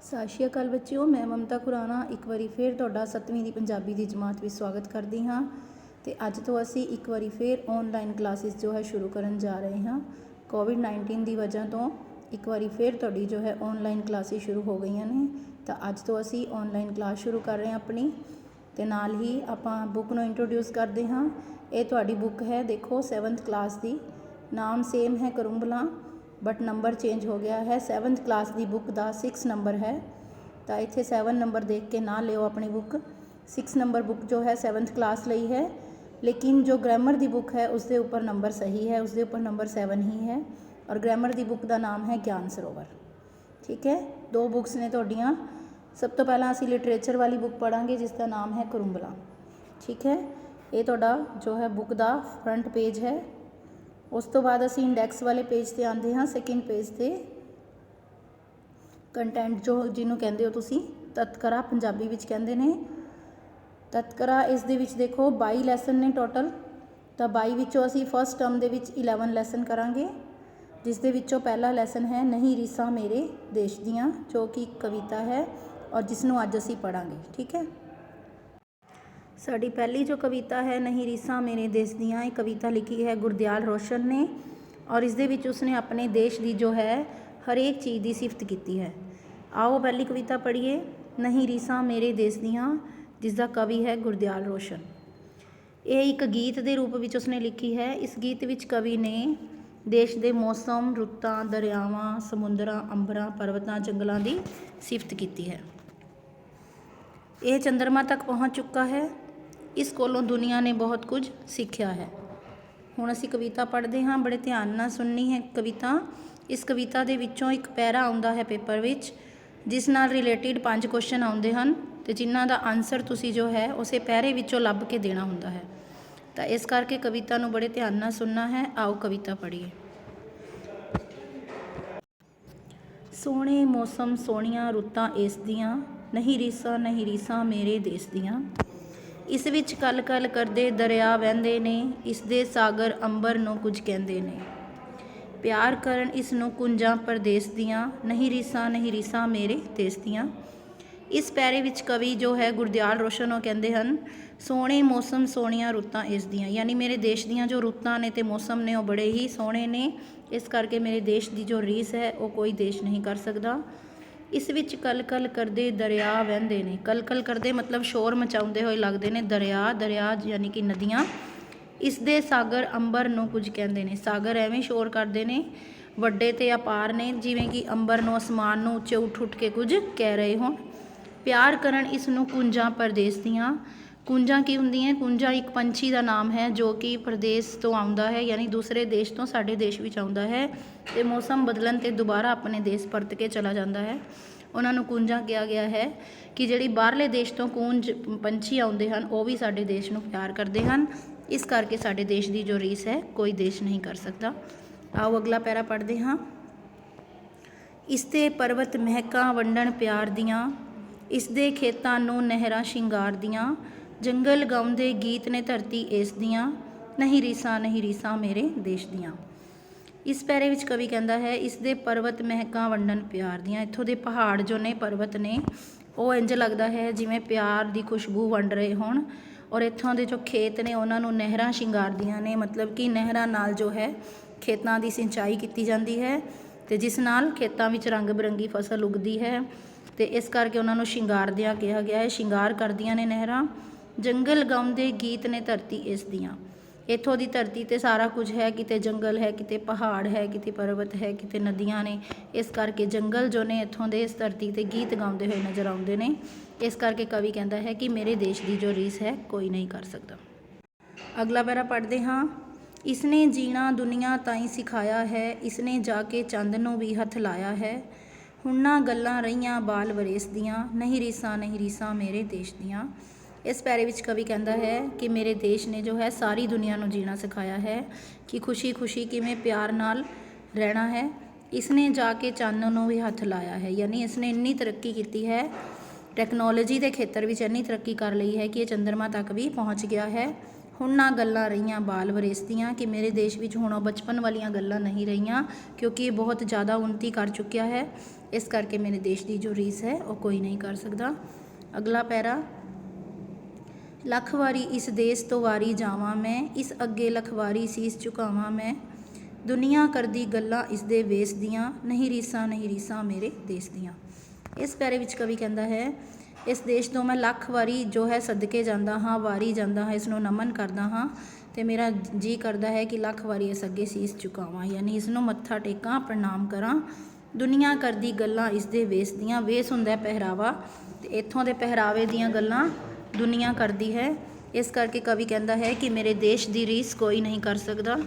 ਸਤਿ ਸ਼੍ਰੀ ਅਕਾਲ ਬੱਚਿਓ, ਮੈਂ ਮਮਤਾ ਖੁਰਾਨਾ ਇੱਕ ਵਾਰੀ ਫਿਰ ਤੁਹਾਡਾ 7ਵੀਂ ਦੀ ਪੰਜਾਬੀ ਦੀ ਜਮਾਤ ਵਿੱਚ ਸਵਾਗਤ ਕਰਦੀ ਹਾਂ। ਤੇ ਅੱਜ ਤੋਂ ਅਸੀਂ ਇੱਕ ਵਾਰੀ ਫਿਰ ਆਨਲਾਈਨ ਕਲਾਸਿਸ ਜੋ ਹੈ ਸ਼ੁਰੂ ਕਰਨ ਜਾ ਰਹੇ ਹਾਂ। ਕੋਵਿਡ-19 ਦੀ ਵਜ੍ਹਾ ਤੋਂ ਇੱਕ ਵਾਰੀ ਫਿਰ ਤੁਹਾਡੀ ਜੋ ਹੈ ਆਨਲਾਈਨ ਕਲਾਸਿਸ ਸ਼ੁਰੂ ਹੋ ਗਈਆਂ ਨੇ। ਤਾਂ ਅੱਜ ਤੋਂ ਅਸੀਂ ਆਨਲਾਈਨ ਕਲਾਸ ਸ਼ੁਰੂ ਕਰ ਰਹੇ ਹਾਂ ਆਪਣੀ, ਤੇ ਨਾਲ ਹੀ ਆਪਾਂ ਬੁੱਕ ਨੂੰ ਇੰਟਰੋਡਿਊਸ ਕਰਦੇ ਹਾਂ। ਇਹ ਤੁਹਾਡੀ ਬੁੱਕ ਹੈ, ਦੇਖੋ 7th ਕਲਾਸ ਦੀ। ਨਾਮ ਸੇਮ ਹੈ ਕਰੂੰਬਲਾ, बट नंबर चेंज हो गया है। 7th क्लास की बुक का 6 नंबर है, तो इत्थे 7 नंबर देख के ना लियो अपनी बुक। 6 नंबर बुक जो है 7th क्लास ਲਈ है, लेकिन जो ग्रामर की बुक है उसके ऊपर नंबर सही है, उसके ऊपर नंबर 7 ही है। और ग्रामर की बुक का नाम है ज्ञान सरोवर। ठीक है, 2 बुक्स ने तुहाडियां। सब तो पहला असी लिटरेचर वाली बुक पढ़ांगे जिसका नाम है करੂੰਬਲਾ। ठीक है, ये तुहाडा जो है बुक का फ्रंट पेज है। उस तो बाद असी इंडैक्स वाले पेज से आते हाँ, सैकेंड पेज से कंटेंट जो जिन्हों कहते हो तुसी तत्करा पंजाबी विच कहते हैं। तत्करा इस दे विच देखो 22 लैसन ने टोटल। तो 22 विचों असी फर्स्ट टर्म दे विच 11 लैसन करांगे, जिस दे विचों पहला लैसन है नहीं रीसां मेरे देश दियां, जो कि कविता है और जिसनों अज असी पढ़ांगे। ठीक है, साड़ी पहली जो कविता है नहीं रीसां मेरे देश दियां, ये कविता लिखी है गुरदयाल रोशन ने। और इस दे विच उसने अपने देश की जो है हर एक चीज़ की सिफत की है। आओ पहली कविता पढ़िए, नहीं रीसां मेरे देश दियां, जिसका कवि है गुरदयाल रोशन। ये एक गीत के रूप में उसने लिखी है। इस गीत विच कवि ने देश के मौसम, रुत्तां, दरियावां, समुद्रां, अंबरां, पर्वतां, जंगलों की सिफत की है। यह चंद्रमा तक पहुँच चुका है, इस कोलों दुनिया ने बहुत कुछ सीखा है। हुण असी कविता पढ़ते हाँ, बड़े ध्यान नाल सुननी है कविता। इस कविता दे विचों एक पैरा आउंदा है पेपर विच, जिस नाल रिलेटिड 5 क्वेश्चन आउंदे हन, ते जिन्हां दा आंसर तुसी जो है उसे पैरे विचों लभ के देना हुंदा है। तो इस करके कविता नूं बड़े ध्यान नाल सुनना है। आओ कविता पढ़िए। सोहणे मौसम सोहणियां रुत्तां इस दियां, नहीं रीसां मेरे देश दियां। इस विच कल कल करदे दरिया वहिंदे ने, इस दे सागर अंबर नूं कुछ कहंदे ने। प्यार करन इस नूं कुंजां परदेस दियां, नहीं रीसां मेरे देश दियां। इस पैरे विच कवि जो है गुरदयाल रोशन वो कहंदे हन, सोहणे मौसम सोहणियां रुत्तां इस दियां, यानी मेरे देश दियां जो रुत्तां ने ते मौसम ने वो बड़े ही सोहणे ने। इस करके मेरे देश की जो रीस है वो कोई देश नहीं कर सकता। इस विच कल कल करदे दरिया वहिंदे ने, कल कल करदे मतलब शोर मचाउंदे होए लगदे ने दरिया, दरिया यानी कि नदियाँ। इस दे सागर अंबर नूं कुछ कहंदे ने, सागर एवें शोर करदे ने, वड्डे ते अपार ने, जिवें कि अंबर नूं आसमान नूं उच्चे उठ उठ के कुछ कह रहे होण। प्यार करन इस नूं कुंजां परदेस दियां। कुंजां की हुंदियां? कुंजां एक पंछी का नाम है जो कि प्रदेश तो आउंदा है, यानी दूसरे देश तो साडे देश विच आउंदा है, ते मौसम बदलन ते दोबारा अपने देश परत के चला जाता है। उन्हां नूं कुंजां कहा गया है कि जिहड़ी बाहरले देश तो कूंज पंछी आउंदे हन वो भी साडे देश नूं प्यार करते हैं। इस करके साडे देश की जो रीस है कोई देश नहीं कर सकता। आओ अगला पैरा पढ़ते हाँ। इसते पर्वत महकां वंडण प्यार दियां, इस दे खेतां नूं नहरां शिंगार दियां, जंगल गाउंदे गीत ने धरती इस दियां, नहीं रीसां मेरे देश दियां। इस पैरे विच कवि कहता है, इस दे पर्वत महकां वंडन प्यार दियां, इत्थों दे पहाड़ जो ने पर्वत ने वो इंज लगता है जिवें प्यार की खुशबू वंड रहे होण। और इत्थों दे जो खेत ने उन्होंने नहरां शिंगार दियां ने, मतलब कि नहरां नाल जो है खेतों की सिंचाई की जाती है, तो जिस नाल खेतों में रंग बिरंगी फसल उगती है, तो इस करके उन्होंने शिंगारदियां कहा गया है, शिंगार करदियां ने नहरां। जंगल गाउंदे गीत ने धरती इस दियां, इत्थों की धरती ते सारा कुछ है, किते जंगल है, किते पहाड़ है, किते पर्वत है, किते नदियाँ ने। इस करके जंगल जो ने इत्थों दे इस धरती ते गीत गाउंदे हुए नज़र आउंदे ने। इस करके कवि कहता है कि मेरे देश की जो रीस है कोई नहीं कर सकता। अगला पैरा पढ़ते हाँ। इसने जीना दुनिया ताईं सिखाया है, इसने जाके चंद नूं भी हथ लाया है, हुन्ना गल्लां रहियां बाल वरेस दियां, नहीं रीसां मेरे देश दियां। इस पैरे विच कवि कहता है कि मेरे देश ने जो है सारी दुनिया को जीना सिखाया है, कि खुशी खुशी किवें प्यार नाल रहना है। इसने जाके चंद नूं भी हथ लाया है, यानी इसने इन्नी तरक्की की है, टैक्नोलॉजी के खेत्र में इन्नी तरक्की कर ली है कि ये चंद्रमा तक भी पहुँच गया है। ਹੁਣ ਨਾ ਗੱਲਾਂ ਰਹੀਆਂ ਬਾਲ ਵਰੇਸ ਦੀਆਂ, ਕਿ ਮੇਰੇ ਦੇਸ਼ ਵਿੱਚ ਹੁਣ ਉਹ ਬਚਪਨ ਵਾਲੀਆਂ ਗੱਲਾਂ ਨਹੀਂ ਰਹੀਆਂ, ਕਿਉਂਕਿ ਇਹ ਬਹੁਤ ਜ਼ਿਆਦਾ ਉੱਨਤੀ ਕਰ ਚੁੱਕਿਆ ਹੈ। ਇਸ ਕਰਕੇ ਮੇਰੇ ਦੇਸ਼ ਦੀ ਜੋ ਰੀਸ ਹੈ ਉਹ ਕੋਈ ਨਹੀਂ ਕਰ ਸਕਦਾ। ਅਗਲਾ ਪੈਰਾ, ਲੱਖ ਵਾਰੀ ਇਸ ਦੇਸ਼ ਤੋਂ ਵਾਰੀ ਜਾਵਾਂ ਮੈਂ, ਇਸ ਅੱਗੇ ਲੱਖ ਵਾਰੀ ਸੀਸ ਝੁਕਾਵਾਂ ਮੈਂ, ਦੁਨੀਆ ਕਰਦੀ ਗੱਲਾਂ ਇਸ ਦੇ ਵੇਸ ਦੀਆਂ, ਨਹੀਂ ਰੀਸਾਂ ਮੇਰੇ ਦੇਸ਼ ਦੀਆਂ। ਇਸ ਪੈਰੇ ਵਿੱਚ ਕਵੀ ਕਹਿੰਦਾ ਹੈ, ਇਸ ਦੇਸ਼ ਤੋਂ ਮੈਂ ਲੱਖ ਵਾਰੀ ਜੋ ਹੈ ਸਦਕੇ ਜਾਂਦਾ ਹਾਂ, ਵਾਰੀ ਜਾਂਦਾ ਹਾਂ, ਇਸ ਨੂੰ ਨਮਨ ਕਰਦਾ ਹਾਂ, ਅਤੇ ਮੇਰਾ ਜੀ ਕਰਦਾ ਹੈ ਕਿ ਲੱਖ ਵਾਰੀ ਇਸ ਅੱਗੇ ਸੀਸ ਝੁਕਾਵਾਂ, ਯਾਨੀ ਇਸ ਨੂੰ ਮੱਥਾ ਟੇਕਾਂ, ਪ੍ਰਣਾਮ ਕਰਾਂ। ਦੁਨੀਆ ਕਰਦੀ ਗੱਲਾਂ ਇਸ ਦੇ ਵੇਸ ਦੀਆਂ, ਵੇਸ ਹੁੰਦਾ ਪਹਿਰਾਵਾ, ਅਤੇ ਇੱਥੋਂ ਦੇ ਪਹਿਰਾਵੇ ਦੀਆਂ ਗੱਲਾਂ ਦੁਨੀਆ ਕਰਦੀ ਹੈ। ਇਸ ਕਰਕੇ ਕਵੀ ਕਹਿੰਦਾ ਹੈ ਕਿ ਮੇਰੇ ਦੇਸ਼ ਦੀ ਰੀਸ ਕੋਈ ਨਹੀਂ ਕਰ ਸਕਦਾ।